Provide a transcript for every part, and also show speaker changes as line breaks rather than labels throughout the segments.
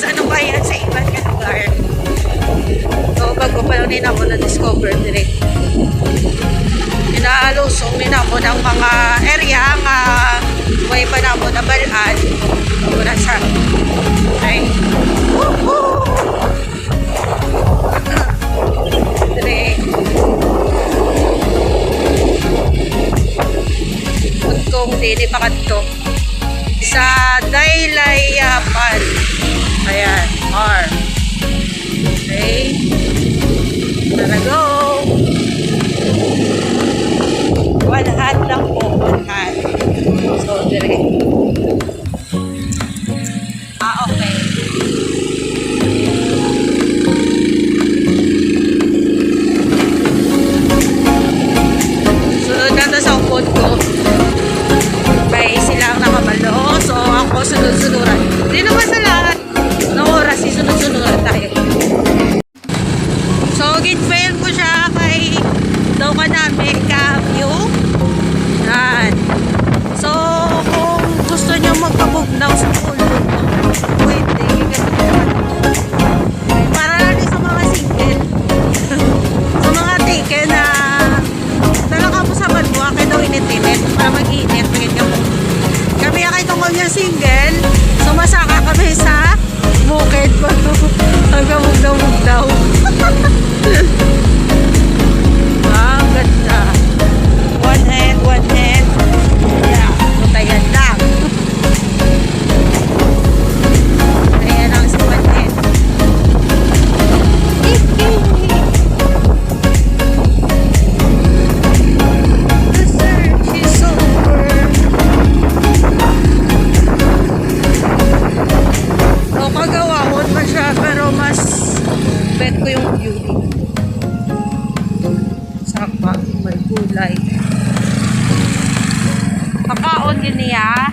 ano ba yan sa ibang lugar. So, bago pa lang nina mo na-discover direct. Inaalusong nina mo ng mga area nga way pa na mo na balaan. Muna siya. Okay. Woohoo! Direct. Kung dili pa kadto sa Daylayapan. Ayan, R. Okay. Tara go. One hand lang po. One hand. So, direct. Okay. Sunod na sa upod ko. May silang nakabalo. So, ako sunod-sunuran. Hindi naman sa lahat ng oras, sunod-sunuran tayo. So, git-fail ko siya kay daw ka namin ka-view. Yan. So, kung gusto nyo magpabugnaw sa ulo, pwede. Para rin sa mga single. Sa mga taken na talaga po sa banwa, kaya daw init-init para mag-init. Kami akay tungkol yung single, sumasaka kami sa bukid pa. Hanggang mugdaw-mugdaw. Ang ganda. One hand, one hand. Yeah, mutayan lang. Mutayan lang sa one hand. The search is over. So, kagawahon pa siya, pero mas bet ko yung view dito. Saka, may kulay. Kakaon din niya.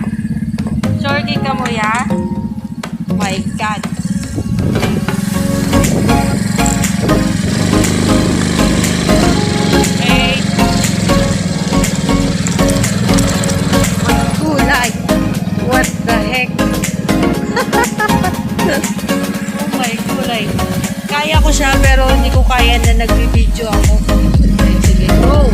Shorty ka mo ya. My God. Okay. May kulay. What the heck? Oh my kulay. Kaya ko siya pero hindi ko kaya na nag-video ako. Sige, go!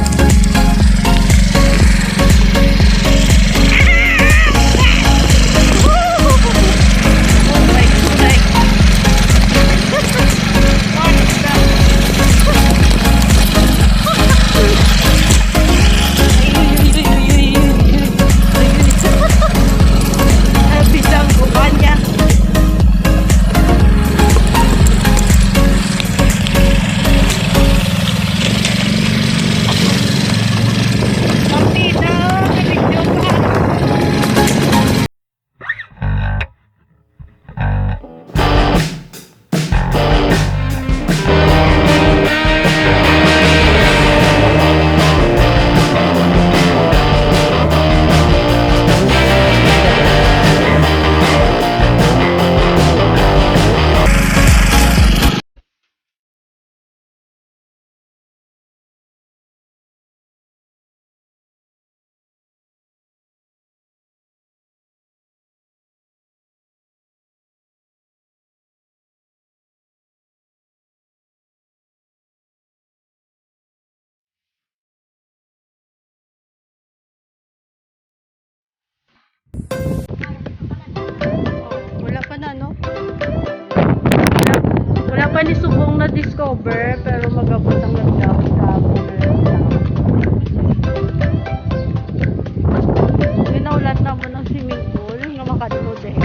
Wala pa na, no? Wala pa ni Subong na discover, pero magabot ang nagdaw sa ginaulat na mo ng swimming pool nga makatulog eh.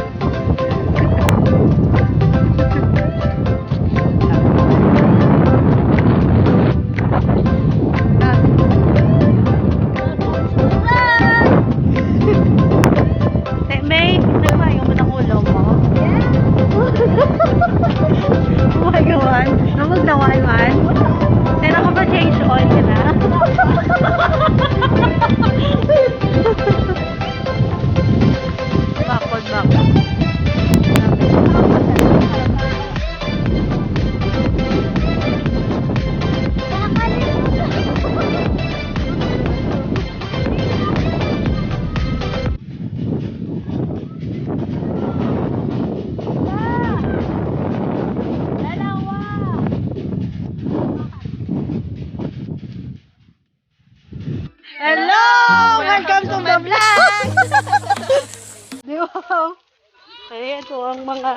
Ito ang mga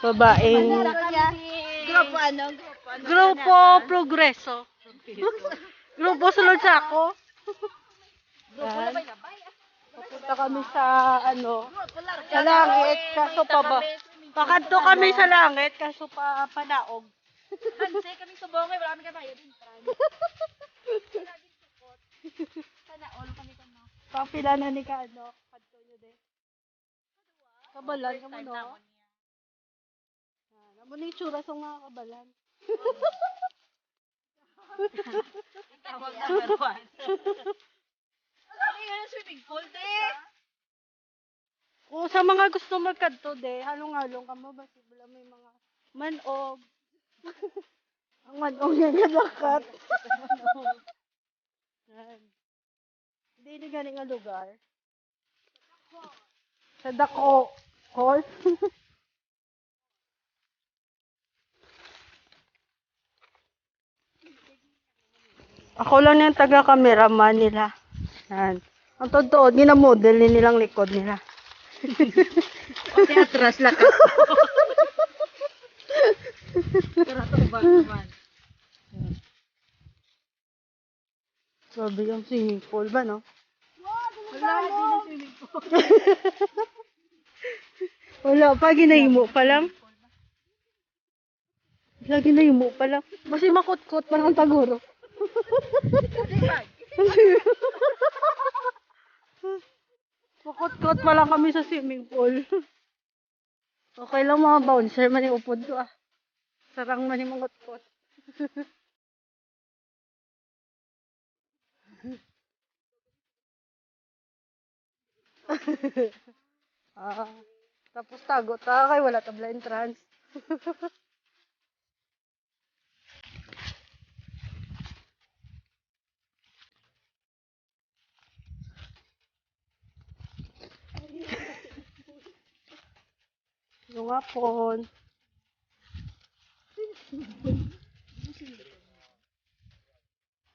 babaeng
Grupo ano?
Grupo Progreso. Grupo Sunod sa ako. Yan. Papunta kami sa sa langit kaso pa ba? Pakanto kami sa langit kaso pa panaog.
Hanse, kaming subongay, wala kami kabayo din. Sana all kami kamo.
Pangpila na ni Kano. Kanto nyo din. Kabalan ka mo no? Amo ni tsura sa mga kabalan.
Tawag number 1. Ano yun, swimming pool, de?
O sa mga gusto magkanto de, halong-halong ka mo basi wala may mga manog. Ang manog yung kadakat. Yan. Hindi ni galing nga lugar. Sa Dako. Hall. Ako lang yung taga-cameraman nila. Yan. Ang totoo, ginamodel nilang likod nila.
Okay, atras lang ka. Karato ba naman?
Sabi yung swimming pool ba, no?
Wala, hindi na swimming pool.
Wala pa, ginahimo pa lang. Wala, ginahimo pa lang. Basi makot-kot pa lang taguro. Makot-kot pa lang kami sa swimming pool. Okay lang mga bouncer, mani upod ko ah. Sarang mani makot-kot. Ah, tapos tago ta kay wala tabla entrance. Yung hapon.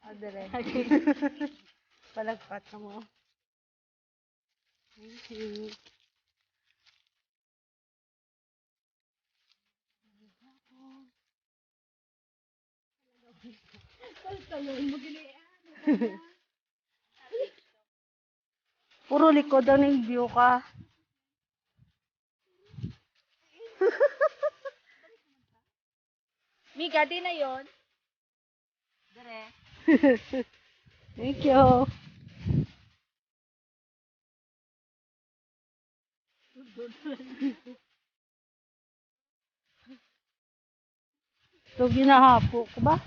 Adere. Palagpat na mo. Thank you. Puro likod ang yung view ka.
Mika, di na yun. Dere.
Thank you. So, ginahapo ko ba?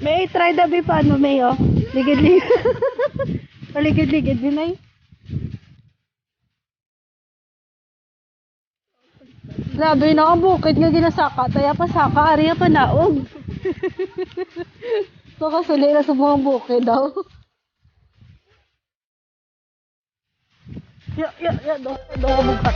May try dabi paano, May, oh. Ligid-ligid. Paligid-ligid din ay. Grabe na ang bukid nga ginasaka. Taya pa saka, ariya pa naog. So, kasuli na sa mga bukid daw. Ya, do bukat.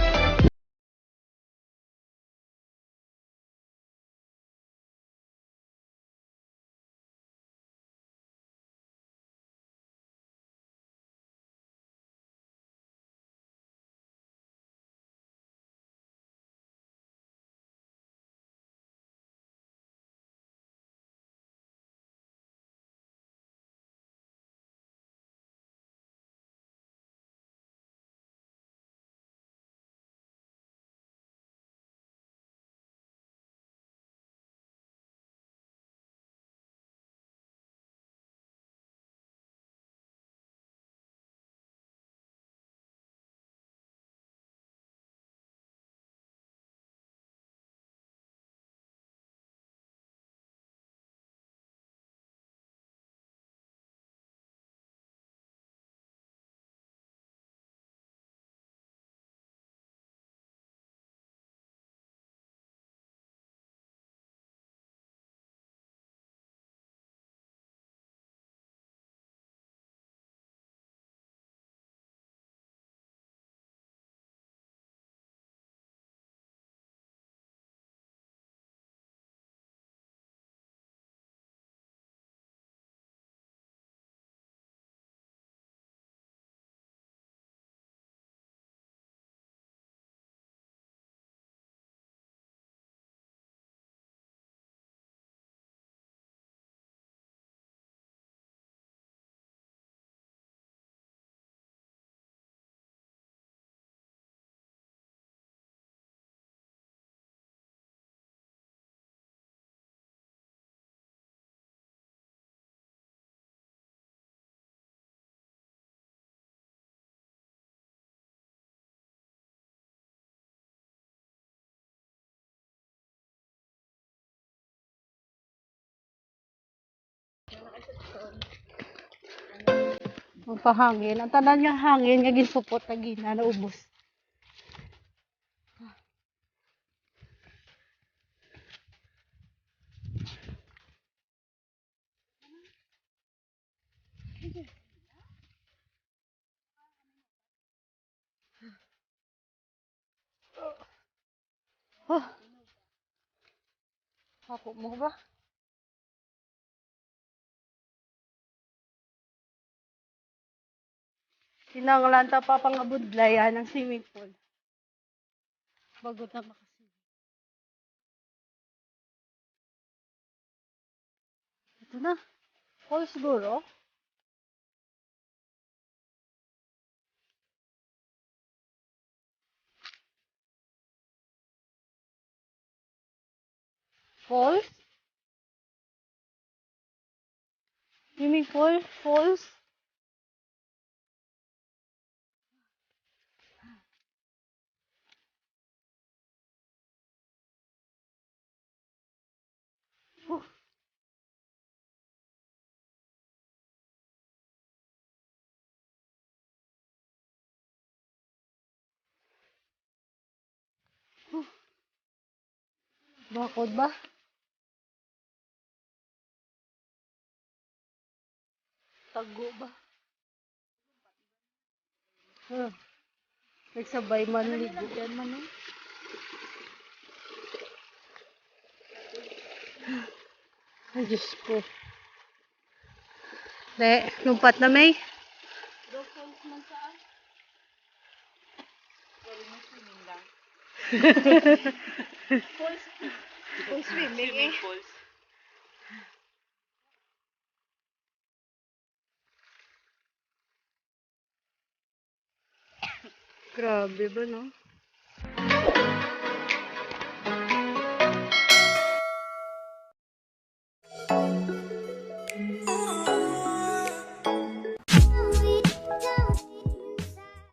Magpahangin. Ang tanan niya hangin, nga gisupot na gina, naubos. Oh. Ako mo ba? Sinanglan ta pa pangabudlayan ng swimming pool. Bago na makaswimming. Ito na. Pool siguro. Falls? Swimming pool? Falls? Oh. Bakod ba? Tago ba? Nagsabay man ligo.
Diyan man eh.
Ay, Diyos ko. De, lumpat na may.
Bro, falls man saan? Sorry, may swimming lang. Falls. Falls swimming eh. Falls.
Grabe ba, no?